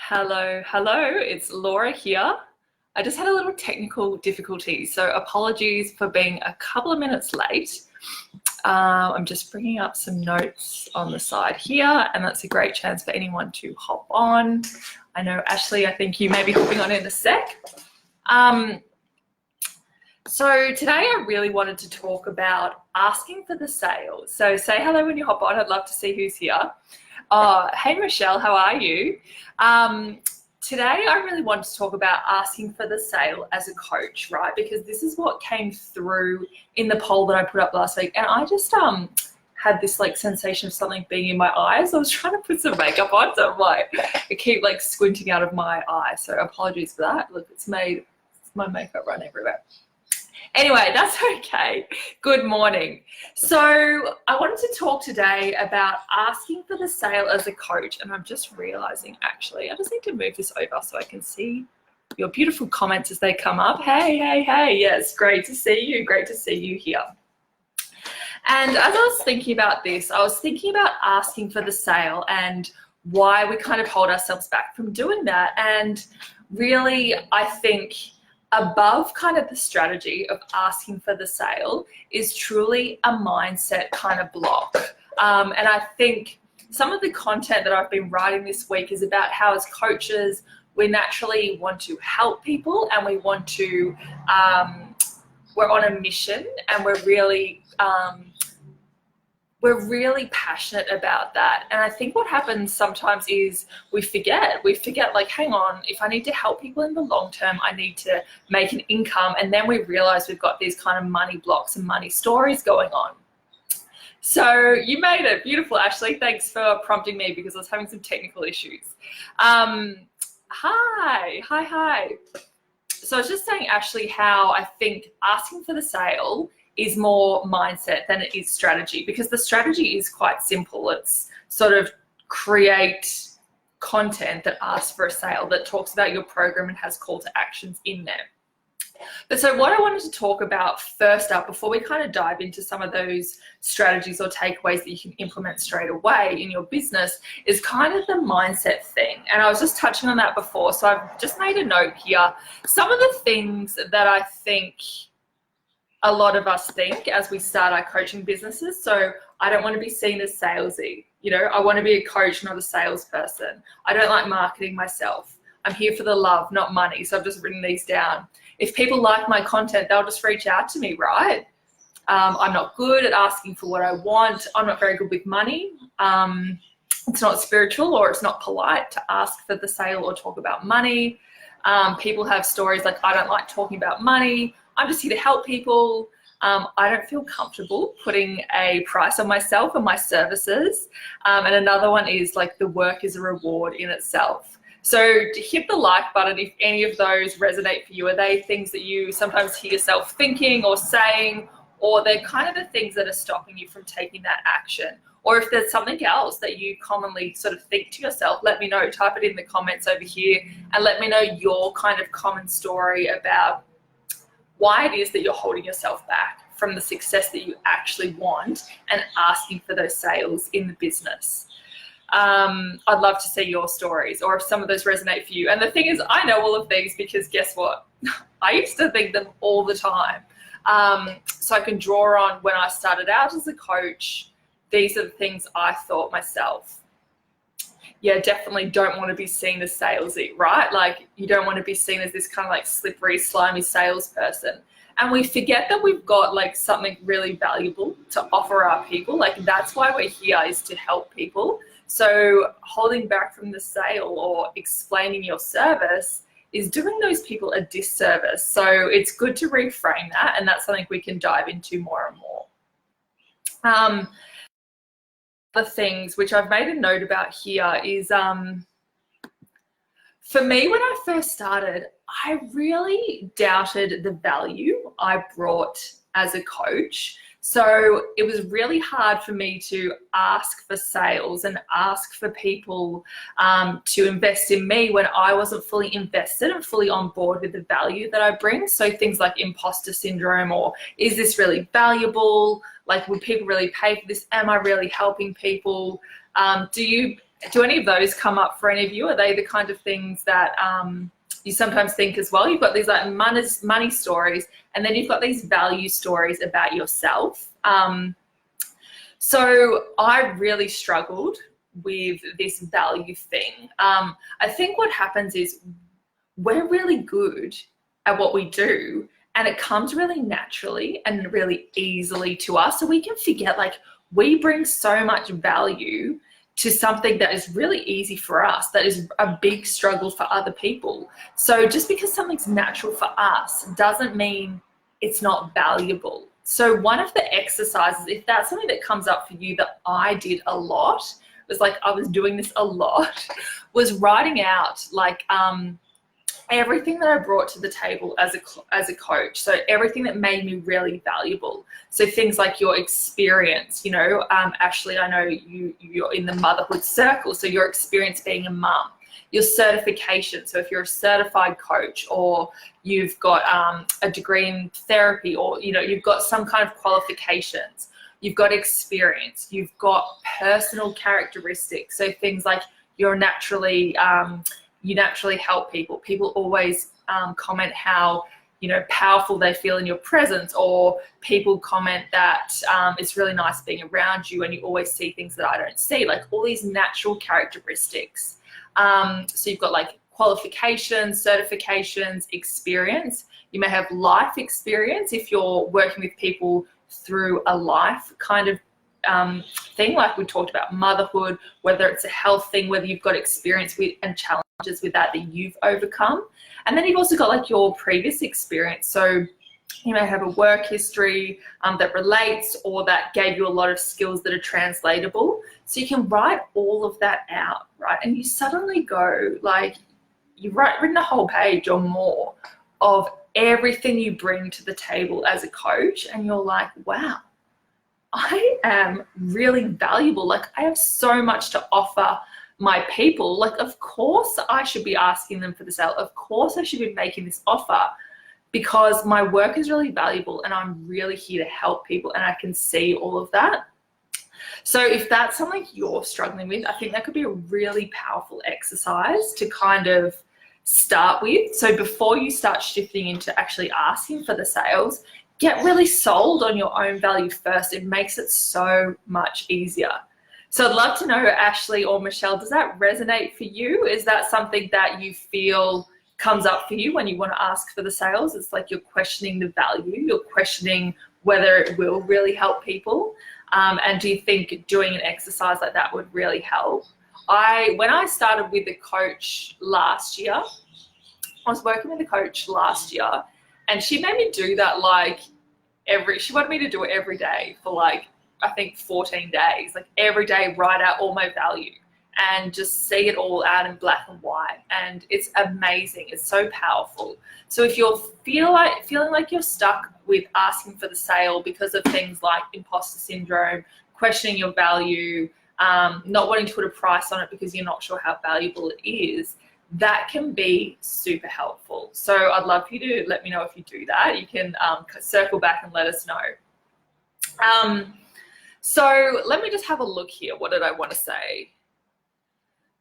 Hello, hello, it's Laura here. I just had a little technical difficulty, so apologies for being a couple of minutes late. I'm just bringing up some notes on the side here, and that's a great chance for anyone to hop on. I know, Ashley, I think you may be hopping on in a sec. So today I really wanted to talk about asking for the sale. So say hello when you hop on. I'd love to see who's here. Hey, Michelle, how are you? Today I really want to talk about asking for the sale as a coach, right? Because this is what came through in the poll that I put up last week. And I just had this like sensation of something being in my eyes. I was trying to put some makeup on, so I'm like, I keep like squinting out of my eye. So apologies for that. Look, it's made my makeup run everywhere. Anyway, that's okay. Good morning. So I wanted to talk today about asking for the sale as a coach. And I'm just realizing, actually, I just need to move this over so I can see your beautiful comments as they come up. Hey, hey, hey. Yes, great to see you. Great to see you here. And as I was thinking about this, I was thinking about asking for the sale and why we kind of hold ourselves back from doing that. And really, I think above kind of the strategy of asking for the sale is truly a mindset kind of block. And I think some of the content that I've been writing this week is about how as coaches, we naturally want to help people and we want to, we're on a mission and we're really passionate about that. And I think what happens sometimes is we forget like, hang on, if I need to help people in the long term, I need to make an income. And then we realize we've got these kind of money blocks and money stories going on. So you made it. Beautiful, Ashley. Thanks for prompting me because I was having some technical issues. Hi. So I was just saying, Ashley, how I think asking for the sale is more mindset than it is strategy, because the strategy is quite simple. It's sort of create content that asks for a sale, that talks about your program and has call to actions in there. But so what I wanted to talk about first up, before we kind of dive into some of those strategies or takeaways that you can implement straight away in your business, is kind of the mindset thing. And I was just touching on that before. So I've just made a note here. Some of the things that I think a lot of us think as we start our coaching businesses. So I don't want to be seen as salesy. You know, I want to be a coach, not a salesperson. I don't like marketing myself. I'm here for the love, not money. So I've just written these down. If people like my content, they'll just reach out to me, right? I'm not good at asking for what I want. I'm not very good with money. It's not spiritual or it's not polite to ask for the sale or talk about money. People have stories like, I don't like talking about money. I'm just here to help people. I don't feel comfortable putting a price on myself and my services. And another one is like, the work is a reward in itself. So to hit the like button if any of those resonate for you. Are they things that you sometimes hear yourself thinking or saying, or they're kind of the things that are stopping you from taking that action? Or if there's something else that you commonly sort of think to yourself, let me know. Type it in the comments over here and let me know your kind of common story about why it is that you're holding yourself back from the success that you actually want and asking for those sales in the business. I'd love to see your stories or if some of those resonate for you. And the thing is, I know all of these because guess what? I used to think them all the time. So I can draw on when I started out as a coach, these are the things I thought myself. Yeah, definitely don't want to be seen as salesy, right? Like you don't want to be seen as this kind of like slippery, slimy salesperson. And we forget that we've got like something really valuable to offer our people. Like that's why we're here, is to help people. So holding back from the sale or explaining your service is doing those people a disservice. So it's good to reframe that. And that's something we can dive into more and more. The things which I've made a note about here is for me, when I first started, I really doubted the value I brought as a coach. So it was really hard for me to ask for sales and ask for people to invest in me when I wasn't fully invested and fully on board with the value that I bring. So things like imposter syndrome, or is this really valuable? Like, would people really pay for this? Am I really helping people? Do you Do any of those come up for any of you? Are they the kind of things that you sometimes think as well? You've got these like money stories, and then you've got these value stories about yourself. So I really struggled with this value thing. I think what happens is we're really good at what we do, and it comes really naturally and really easily to us. So we can forget, like, we bring so much value to something that is really easy for us, that is a big struggle for other people. So just because something's natural for us doesn't mean it's not valuable. So one of the exercises, if that's something that comes up for you that I did a lot, was like I was doing this a lot, was writing out like everything that I brought to the table as a coach. So everything that made me really valuable. So things like your experience, you know, Ashley, I know you're in the motherhood circle, so your experience being a mum, your certification. So if you're a certified coach, or you've got a degree in therapy, or, you know, you've got some kind of qualifications, you've got experience, you've got personal characteristics. So things like you're naturally, you naturally help people. People always comment how, you know, powerful they feel in your presence, or people comment that it's really nice being around you and you always see things that I don't see, like all these natural characteristics. So you've got like qualifications, certifications, experience. You may have life experience if you're working with people through a life kind of thing, like we talked about motherhood, whether it's a health thing, whether you've got experience with and challenges with that you've overcome. And then you've also got like your previous experience. So you may have a work history that relates, or that gave you a lot of skills that are translatable. So you can write all of that out, right? And you suddenly go, like, you've written a whole page or more of everything you bring to the table as a coach, and you're like, wow, I am really valuable. Like, I have so much to offer my people. Like, of course I should be asking them for the sale. Of course I should be making this offer, because my work is really valuable and I'm really here to help people, and I can see all of that. So if that's something you're struggling with, I think that could be a really powerful exercise to kind of start with. So before you start shifting into actually asking for the sales, get really sold on your own value first. It makes it so much easier. So I'd love to know, Ashley or Michelle, does that resonate for you? Is that something that you feel comes up for you when you want to ask for the sales? It's like you're questioning the value, you're questioning whether it will really help people. And do you think doing an exercise like that would really help? When I started with a coach last year, I was working with a coach last year, and she made me do that like she wanted me to do it every day for like, I think 14 days, like every day write out all my value and just see it all out in black and white. And it's amazing. It's so powerful. So if you're feeling like you're stuck with asking for the sale because of things like imposter syndrome, questioning your value, not wanting to put a price on it because you're not sure how valuable it is, that can be super helpful. So I'd love for you to let me know if you do that. You can circle back and let us know. So let me just have a look here. What did I want to say?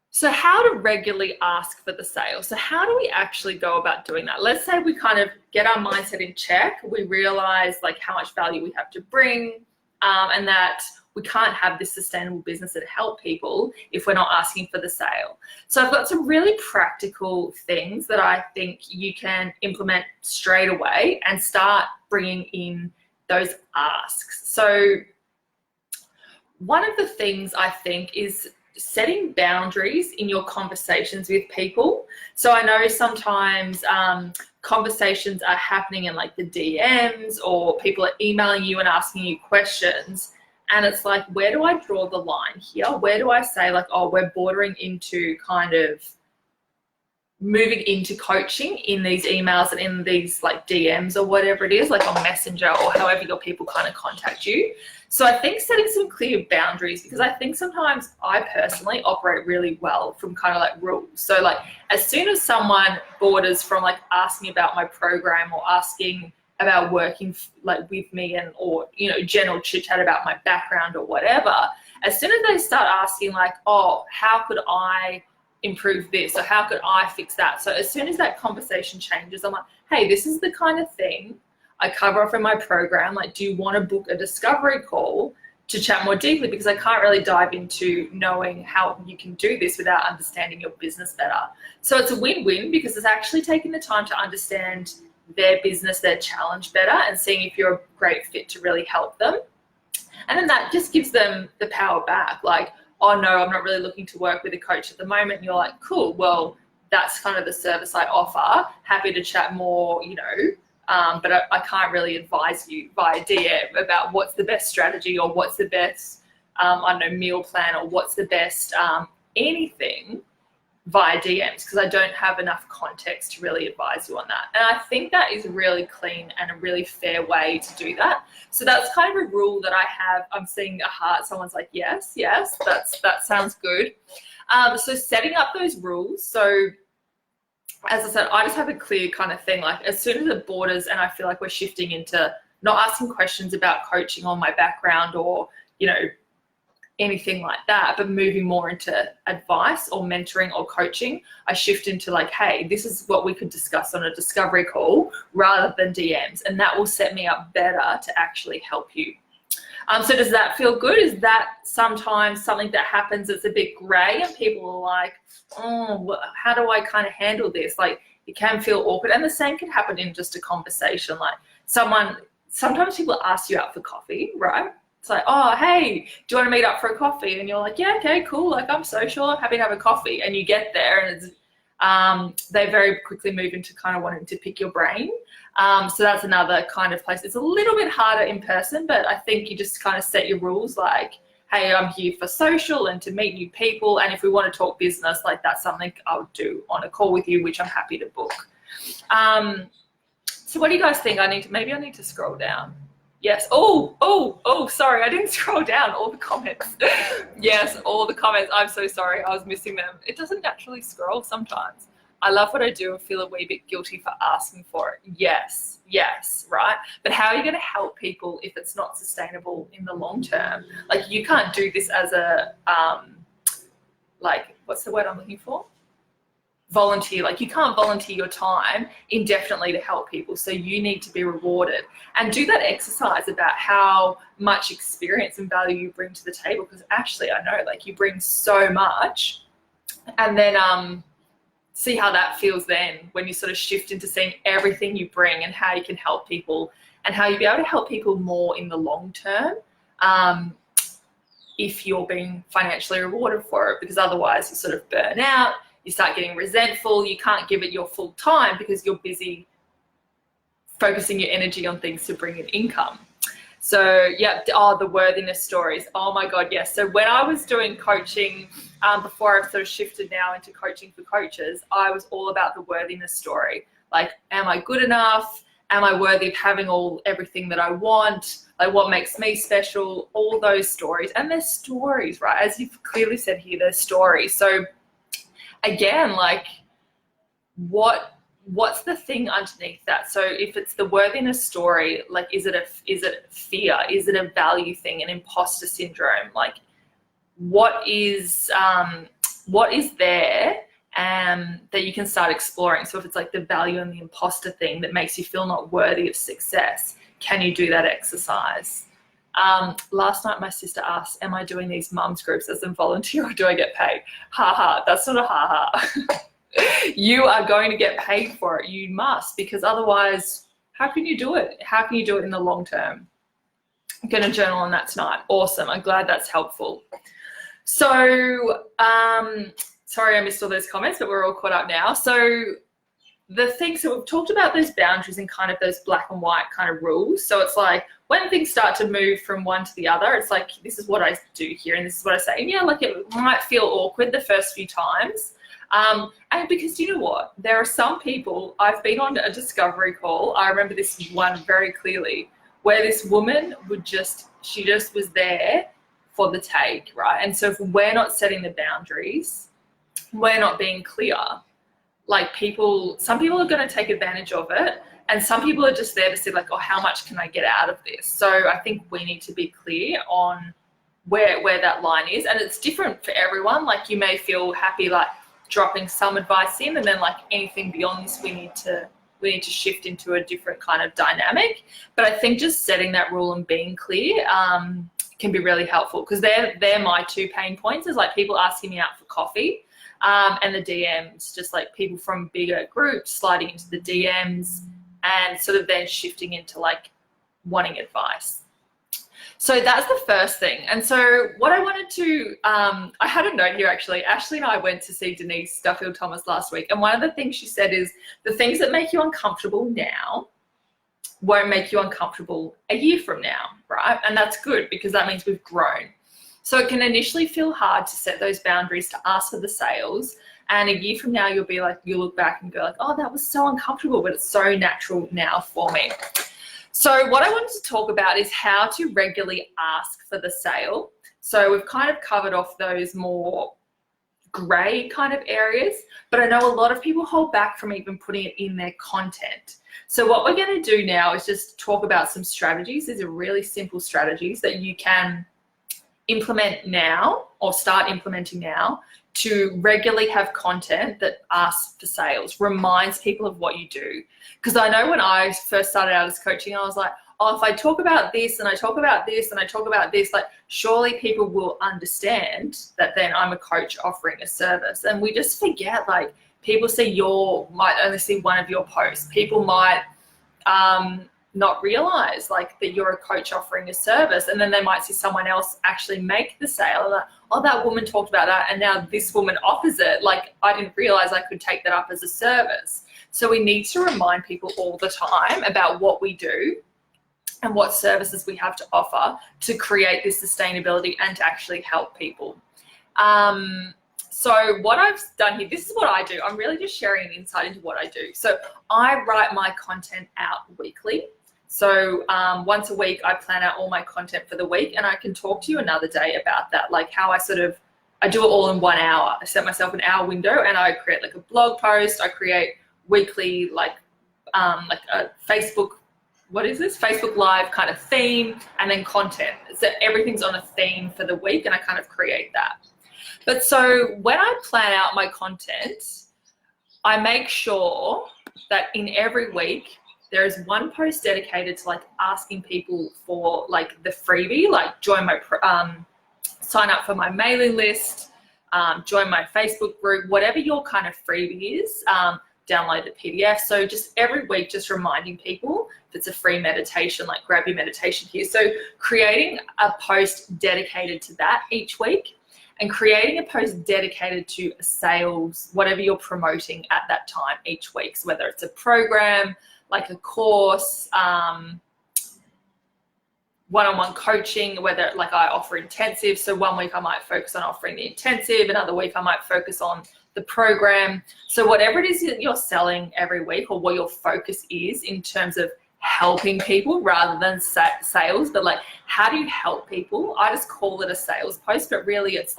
So how to regularly ask for the sale. So how do we actually go about doing that? Let's say we kind of get our mindset in check. We realize like how much value we have to bring, and that we can't have this sustainable business and help people if we're not asking for the sale. So I've got some really practical things that I think you can implement straight away and start bringing in those asks. So one of the things I think is setting boundaries in your conversations with people. So I know sometimes conversations are happening in like the DMs, or people are emailing you and asking you questions. And it's like, where do I draw the line here? Where do I say like, oh, we're bordering into kind of moving into coaching in these emails and in these like DMs or whatever it is, like on Messenger or however your people kind of contact you. So I think setting some clear boundaries, because I think sometimes I personally operate really well from kind of like rules. So like as soon as someone borders from like asking about my program or asking about working like with me, and or, you know, general chit chat about my background or whatever, As soon as they start asking like, oh, how could I improve this, or how could I fix that? So as soon as that conversation changes, I'm like, hey, this is the kind of thing I cover off in my program. Like, do you want to book a discovery call to chat more deeply? Because I can't really dive into knowing how you can do this without understanding your business better. So it's a win-win, because it's actually taking the time to understand their business, their challenge better, and seeing if you're a great fit to really help them. And then that just gives them the power back. Like, oh no, I'm not really looking to work with a coach at the moment. And you're like, cool, well, that's kind of the service I offer. Happy to chat more, but I can't really advise you via DM about what's the best strategy, or what's the best, meal plan, or what's the best anything via DMs, because I don't have enough context to really advise you on that. And I think that is really clean and a really fair way to do that. So that's kind of a rule that I have. I'm seeing a heart. Someone's like, yes, that sounds good. So setting up those rules. So as I said, I just have a clear kind of thing. Like, as soon as it borders and I feel like we're shifting into not asking questions about coaching or my background or, anything like that, but moving more into advice or mentoring or coaching, I shift into like, hey, this is what we could discuss on a discovery call rather than DMs. And that will set me up better to actually help you. So does that feel good? Is that sometimes something that happens that's a bit gray and people are like, oh, how do I kind of handle this? Like, it can feel awkward. And the same can happen in just a conversation. Like, sometimes people ask you out for coffee, right? It's like, oh, hey, do you want to meet up for a coffee? And you're like, yeah, okay, cool. Like, I'm social, I'm happy to have a coffee. And you get there and it's, they very quickly move into kind of wanting to pick your brain. So that's another kind of place. It's a little bit harder in person, but I think you just kind of set your rules like, hey, I'm here for social and to meet new people. And if we want to talk business, like, that's something I would do on a call with you, which I'm happy to book. So what do you guys think? Maybe I need to scroll down. Yes. Oh, sorry. I didn't scroll down all the comments. Yes, all the comments. I'm so sorry. I was missing them. It doesn't naturally scroll sometimes. I love what I do and feel a wee bit guilty for asking for it. Yes, right? But how are you going to help people if it's not sustainable in the long term? Like, you can't do this as a, what's the word I'm looking for? Volunteer. Like, you can't volunteer your time indefinitely to help people. So you need to be rewarded, and do that exercise about how much experience and value you bring to the table. Because Ashley, I know, like, you bring so much, and then see how that feels then when you sort of shift into seeing everything you bring and how you can help people and how you'll be able to help people more in the long term. If you're being financially rewarded for it, because otherwise you sort of burn out. You start getting resentful. You can't give it your full time because you're busy focusing your energy on things to bring in income. So yeah, the worthiness stories. Oh my God, yes. So when I was doing coaching, before I've sort of shifted now into coaching for coaches, I was all about the worthiness story. Like, am I good enough? Am I worthy of having everything that I want? Like, what makes me special? All those stories. And they're stories, right? As you've clearly said here, they're stories. So again, like, what's the thing underneath that? So if it's the worthiness story, like, is it fear? Is it a value thing, an imposter syndrome? Like, what is there that you can start exploring? So if it's like the value and the imposter thing that makes you feel not worthy of success, can you do that exercise? Last night my sister asked, am I doing these mums groups as a volunteer or do I get paid? That's not a ha. You are going to get paid for it. You must, because otherwise, how can you do it? How can you do it in the long term? I'm going to journal on that tonight. Awesome. I'm glad that's helpful. So, sorry I missed all those comments, but we're all caught up now. So we've talked about those boundaries and kind of those black and white kind of rules. So it's like, when things start to move from one to the other, it's like, this is what I do here and this is what I say. And yeah, like, it might feel awkward the first few times. And because, you know what? There are some people, I've been on a discovery call. I remember this one very clearly, where this woman she just was there for the take, right? And so if we're not setting the boundaries, we're not being clear, like, some people are going to take advantage of it, and some people are just there to say, like, oh, how much can I get out of this? So I think we need to be clear on where that line is, and it's different for everyone. Like you may feel happy like dropping some advice in, and then like anything beyond this we need to shift into a different kind of dynamic. But I think just setting that rule and being clear can be really helpful, because they're my 2 pain points, is like people asking me out for coffee, and the DMs, just like people from bigger groups sliding into the DMs and sort of then shifting into like wanting advice. So that's the first thing. And so what I wanted to, I had a note here actually. Ashley and I went to see Denise Duffield-Thomas last week, and one of the things she said is the things that make you uncomfortable now won't make you uncomfortable a year from now, right? And that's good, because that means we've grown. So it can initially feel hard to set those boundaries to ask for the sales, and a year from now you'll be like, you'll look back and go like, oh, that was so uncomfortable, but it's so natural now for me. So what I wanted to talk about is how to regularly ask for the sale. So we've kind of covered off those more gray kind of areas, but I know a lot of people hold back from even putting it in their content. So what we're going to do now is just talk about some strategies. These are really simple strategies that you can implement now or start implementing now to regularly have content that asks for sales, reminds people of what you do. Because I know when I first started out as coaching, I was like, oh, if I talk about this and I talk about this and I talk about this, like surely people will understand that then I'm a coach offering a service. And we just forget, like people might only see one of your posts. People might not realize like that you're a coach offering a service, and then they might see someone else actually make the sale. Like, oh, that woman talked about that, and now this woman offers it. Like I didn't realize I could take that up as a service. So we need to remind people all the time about what we do and what services we have to offer to create this sustainability and to actually help people. So what I've done here, this is what I do. I'm really just sharing an insight into what I do. So I write my content out weekly. So once a week, I plan out all my content for the week, and I can talk to you another day about that, like how I do it all in 1 hour. I set myself an hour window and I create like a blog post. I create weekly, like a Facebook Live kind of theme, and then content. So everything's on a theme for the week, and I kind of create that. But so when I plan out my content, I make sure that in every week there is one post dedicated to like asking people for like the freebie, like sign up for my mailing list, join my Facebook group, whatever your kind of freebie is, download the PDF. So just every week, just reminding people if it's a free meditation, like grab your meditation here. So creating a post dedicated to that each week, and creating a post dedicated to a sales, whatever you're promoting at that time each week. So whether it's a program, like a course, one-on-one coaching, whether like I offer intensive. So one week I might focus on offering the intensive, another week I might focus on the program. So whatever it is that you're selling every week, or what your focus is in terms of helping people rather than sales, but like how do you help people? I just call it a sales post, but really it's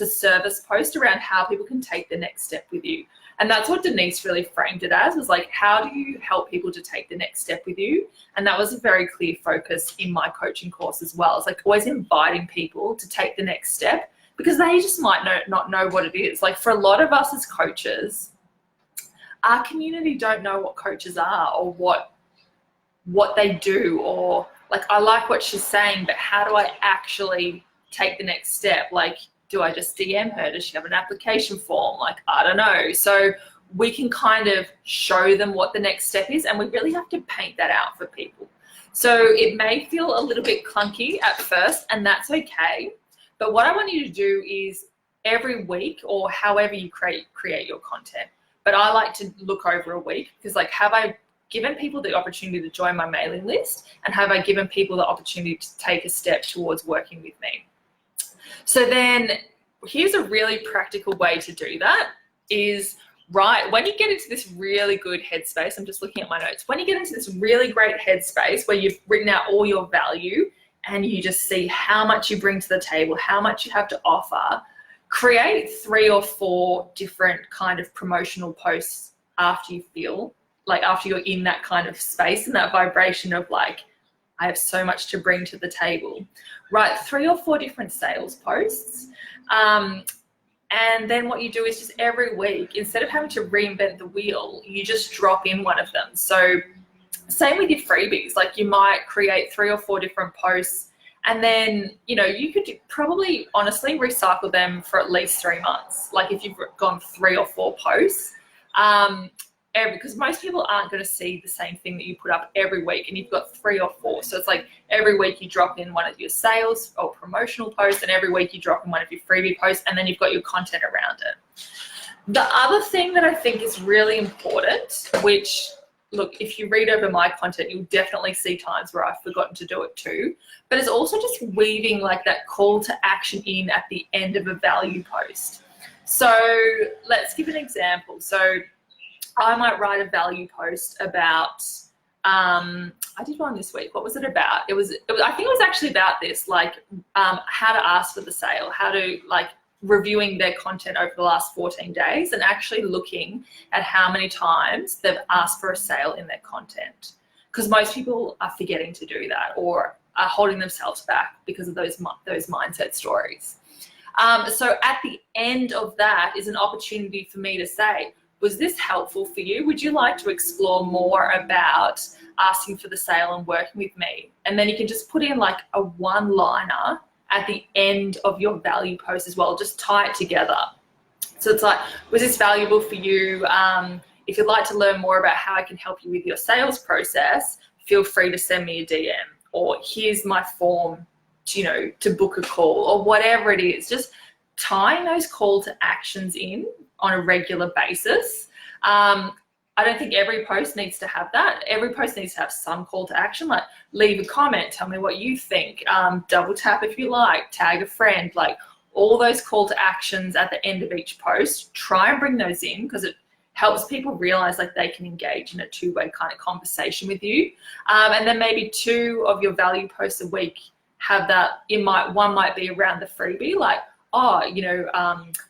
a service post around how people can take the next step with you. And that's what Denise really framed it as, was like, how do you help people to take the next step with you? And that was a very clear focus in my coaching course as well. It's like always inviting people to take the next step, because they just might not know what it is. Like for a lot of us as coaches, our community don't know what coaches are or what they do, or like, I like what she's saying, but how do I actually take the next step? Like, do I just DM her? Does she have an application form? Like, I don't know. So we can kind of show them what the next step is, and we really have to paint that out for people. So it may feel a little bit clunky at first, and that's okay. But what I want you to do is every week, or however you create your content, but I like to look over a week, because like, have I given people the opportunity to join my mailing list, and have I given people the opportunity to take a step towards working with me? So then here's a really practical way to do that is, right, when you get into this really good headspace, I'm just looking at my notes, when you get into this really great headspace where you've written out all your value and you just see how much you bring to the table, how much you have to offer, create 3 or 4 different kind of promotional posts after you're in that kind of space and that vibration of like, I have so much to bring to the table. Write 3 or 4 different sales posts. And then what you do is just every week, instead of having to reinvent the wheel, you just drop in one of them. So same with your freebies, like you might create 3 or 4 different posts, and then, you could probably honestly recycle them for at least 3 months. Like if you've gone 3 or 4 posts, because most people aren't going to see the same thing that you put up every week, and you've got 3 or 4. So it's like every week you drop in one of your sales or promotional posts, and every week you drop in one of your freebie posts, and then you've got your content around it. The other thing that I think is really important, which, look, if you read over my content, you'll definitely see times where I've forgotten to do it too, but it's also just weaving like that call to action in at the end of a value post. So let's give an example. So I might write a value post about, I did one this week. What was it about? I think it was actually about this, like how to ask for the sale, how to reviewing their content over the last 14 days and actually looking at how many times they've asked for a sale in their content. Because most people are forgetting to do that or are holding themselves back because of those mindset stories. So at the end of that is an opportunity for me to say, was this helpful for you? Would you like to explore more about asking for the sale and working with me? And then you can just put in like a one-liner at the end of your value post as well. Just tie it together. So it's like, was this valuable for you? If you'd like to learn more about how I can help you with your sales process, feel free to send me a DM, or here's my form to book a call, or whatever it is. Just tying those call to actions in on a regular basis. I don't think every post needs to have that. Every post needs to have some call to action, like leave a comment, tell me what you think, double tap if you like, tag a friend, like all those call to actions at the end of each post. Try and bring those in because it helps people realize like they can engage in a two-way kind of conversation with you. And then maybe 2 of your value posts a week have that. One might be around the freebie, like,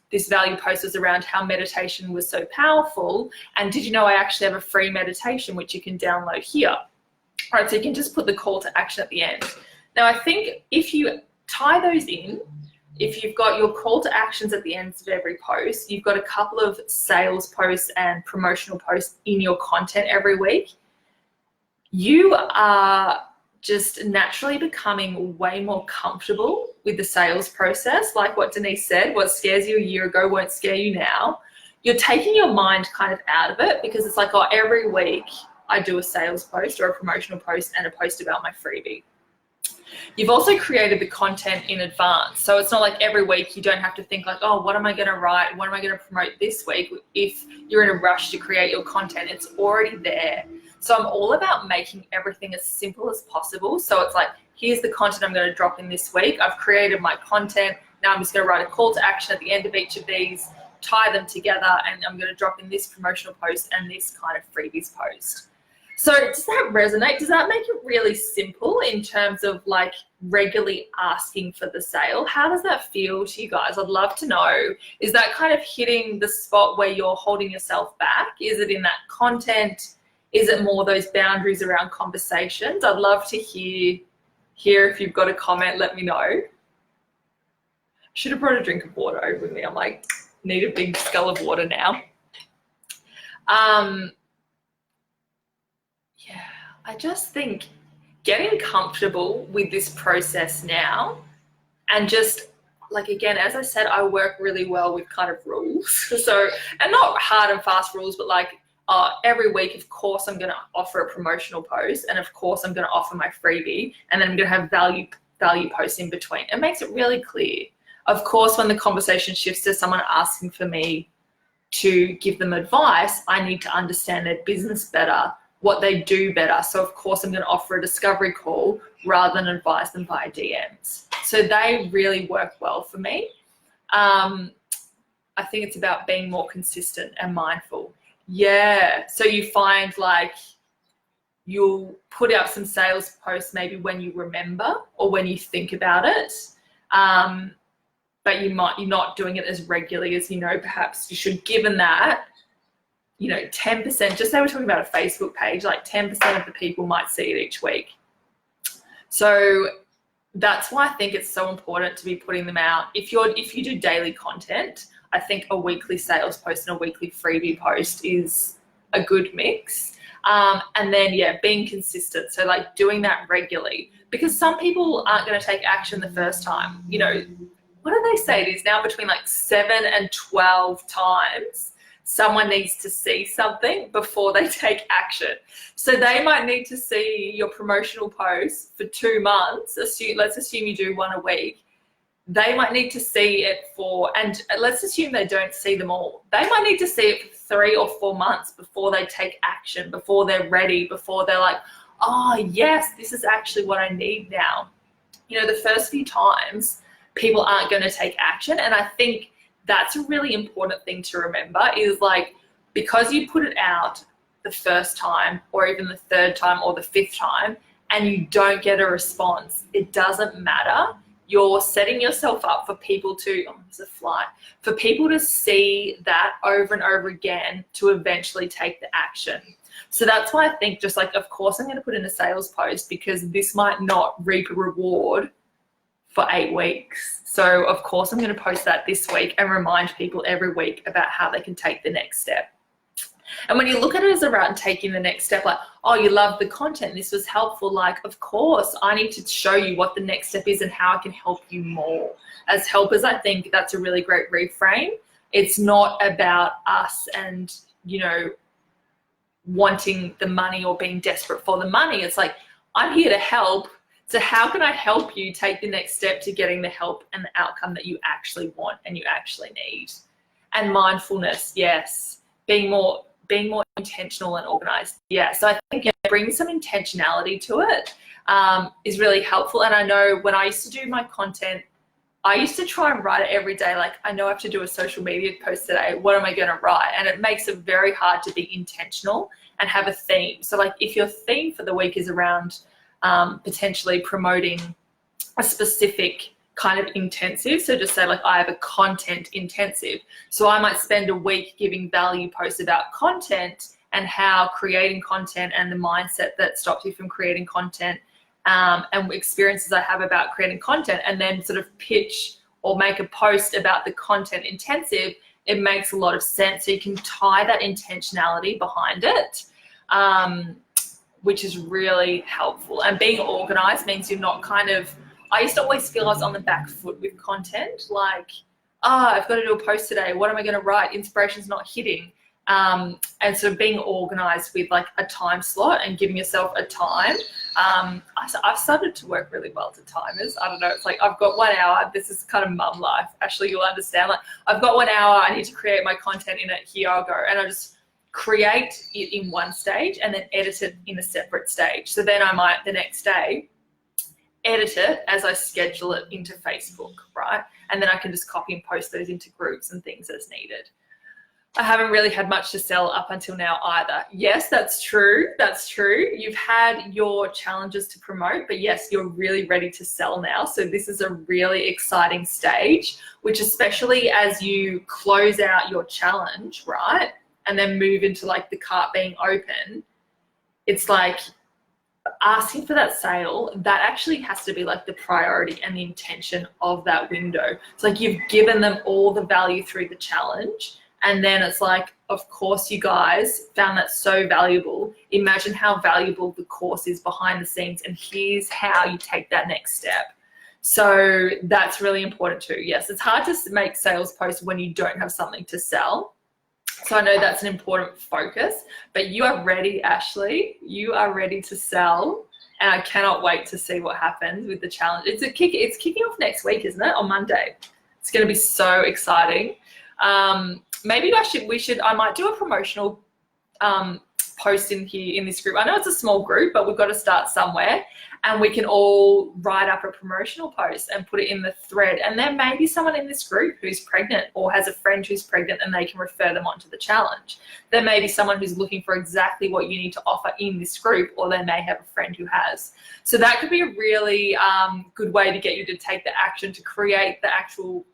this value post was around how meditation was so powerful. And did you know I actually have a free meditation, which you can download here. All right, so you can just put the call to action at the end. Now, I think if you tie those in, if you've got your call to actions at the ends of every post, you've got a couple of sales posts and promotional posts in your content every week, you are just naturally becoming way more comfortable with the sales process. Like what Denise said, what scares you a year ago won't scare you now. You're taking your mind kind of out of it because it's like, every week I do a sales post or a promotional post and a post about my freebie. You've also created the content in advance. So it's not like every week you don't have to think like, what am I going to write? What am I going to promote this week? If you're in a rush to create your content, it's already there. So I'm all about making everything as simple as possible. So it's like, here's the content I'm going to drop in this week. I've created my content. Now I'm just going to write a call to action at the end of each of these, tie them together, and I'm going to drop in this promotional post and this kind of freebies post. So does that resonate? Does that make it really simple in terms of like regularly asking for the sale? How does that feel to you guys? I'd love to know. Is that kind of hitting the spot where you're holding yourself back? Is it in that content? Is it more those boundaries around conversations? I'd love to hear if you've got a comment, let me know. Should have brought a drink of water over with me. I'm like, need a big scull of water now. I just think getting comfortable with this process now, and just like, again, as I said, I work really well with kind of rules. So, and not hard and fast rules, but like every week, of course, I'm going to offer a promotional post, and of course, I'm going to offer my freebie, and then I'm going to have value posts in between. It makes it really clear. Of course, when the conversation shifts to someone asking for me to give them advice, I need to understand their business better, what they do better. So of course I'm going to offer a discovery call rather than advise them via DMs. So they really work well for me. I think it's about being more consistent and mindful. Yeah. So you find like you'll put out some sales posts maybe when you remember or when you think about it. But you're not doing it as regularly as perhaps you should, given that 10%, just say we're talking about a Facebook page, like 10% of the people might see it each week. So that's why I think it's so important to be putting them out. If you do daily content, I think a weekly sales post and a weekly freebie post is a good mix. And then, yeah, being consistent. So like doing that regularly, because some people aren't going to take action the first time. You know, what do they say? It is now between like 7 and 12 times someone needs to see something before they take action. So they might need to see your promotional post for 2 months. Let's assume you do one a week. They might need to see it and let's assume they don't see them all. They might need to see it for 3 or 4 months before they take action, before they're ready, before they're like, oh yes, this is actually what I need now. You know, the first few times people aren't going to take action. And I think that's a really important thing to remember is like, because you put it out the first time or even the 3rd time or the 5th time and you don't get a response, it doesn't matter. You're setting yourself up for people to, for people to see that over and over again to eventually take the action. So that's why I think just like, of course I'm going to put in a sales post because this might not reap a reward for 8 weeks. So of course I'm going to post that this week and remind people every week about how they can take the next step. And when you look at it as around taking the next step, like, oh, you love the content, this was helpful, like, of course, I need to show you what the next step is and how I can help you more. As helpers, I think that's a really great reframe. It's not about us and, you know, wanting the money or being desperate for the money. It's like, I'm here to help. So how can I help you take the next step to getting the help and the outcome that you actually want and you actually need? And mindfulness, yes. Being more intentional and organized. Yeah, so I think bringing some intentionality to it is really helpful. And I know when I used to do my content, I used to try and write it every day. Like, I know I have to do a social media post today. What am I going to write? And it makes it very hard to be intentional and have a theme. So like if your theme for the week is around potentially promoting a specific kind of intensive, so just say like I have a content intensive, so I might spend a week giving value posts about content and how creating content and the mindset that stops you from creating content and experiences I have about creating content, and then sort of pitch or make a post about the content intensive. It makes a lot of sense. So you can tie that intentionality behind it, which is really helpful. And being organized means you're not kind of, I used to always feel I was on the back foot with content, like, I've got to do a post today. What am I going to write? Inspiration's not hitting. And so being organized with like a time slot and giving yourself a time. I've started to work really well to timers. I don't know. It's like, I've got 1 hour. This is kind of mum life. Ashley, you'll understand. Like, I've got 1 hour. I need to create my content in it. Here I go. And I just create it in one stage and then edit it in a separate stage. So then I might the next day edit it as I schedule it into Facebook, right? And then I can just copy and post those into groups and things as needed. I haven't really had much to sell up until now either. Yes, that's true. That's true. You've had your challenges to promote, but yes, you're really ready to sell now. So this is a really exciting stage, which especially as you close out your challenge, right? And then move into like the cart being open, it's like asking for that sale, that actually has to be like the priority and the intention of that window. It's like you've given them all the value through the challenge. And then it's like, of course, you guys found that so valuable. Imagine how valuable the course is behind the scenes. And here's how you take that next step. So that's really important too. Yes, it's hard to make sales posts when you don't have something to sell. So I know that's an important focus, but you are ready, Ashley. You are ready to sell. And I cannot wait to see what happens with the challenge. It's kicking off next week, isn't it? On Monday. It's going to be so exciting. Maybe I might do a promotional post in here in this group. I know it's a small group, but we've got to start somewhere, and we can all write up a promotional post and put it in the thread. And there may be someone in this group who's pregnant or has a friend who's pregnant and they can refer them onto the challenge. There may be someone who's looking for exactly what you need to offer in this group, or they may have a friend who has. So that could be a really good way to get you to take the action to create the actual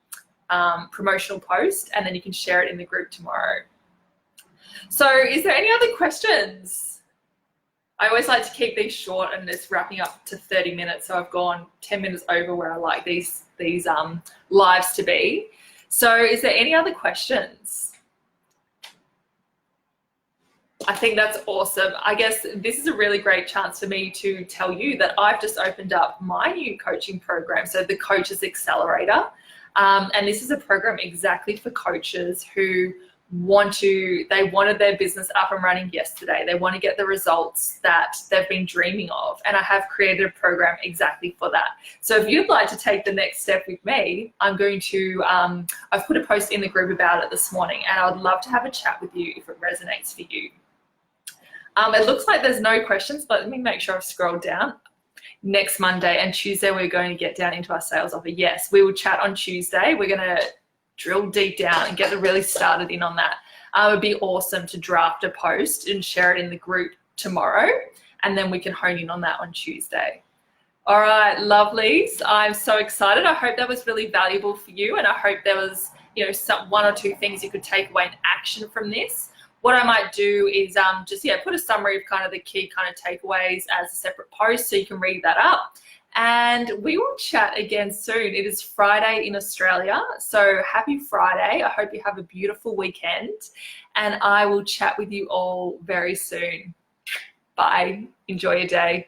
promotional post, and then you can share it in the group tomorrow. So is there any other questions? I always like to keep these short and just wrapping up to 30 minutes. So I've gone 10 minutes over where I like these lives to be. So is there any other questions? I think that's awesome. I guess this is a really great chance for me to tell you that I've just opened up my new coaching program, so the Coaches Accelerator. And this is a program exactly for coaches who they wanted their business up and running yesterday. They want to get the results that they've been dreaming of. And I have created a program exactly for that. So if you'd like to take the next step with me, I'm going to, I've put a post in the group about it this morning, and I would love to have a chat with you if it resonates for you. It looks like there's no questions, but let me make sure I've scrolled down. Next Monday and Tuesday, we're going to get down into our sales offer. Yes, we will chat on Tuesday. We're going to drill deep down and get really started in on that. It would be awesome to draft a post and share it in the group tomorrow, and then we can hone in on that on Tuesday. All right, lovelies. I'm so excited. I hope that was really valuable for you, and I hope there was, one or two things you could take away in action from this. What I might do is just put a summary of kind of the key kind of takeaways as a separate post so you can read that up. And we will chat again soon. It is Friday in Australia, so happy Friday. I hope you have a beautiful weekend, and I will chat with you all very soon. Bye. Enjoy your day.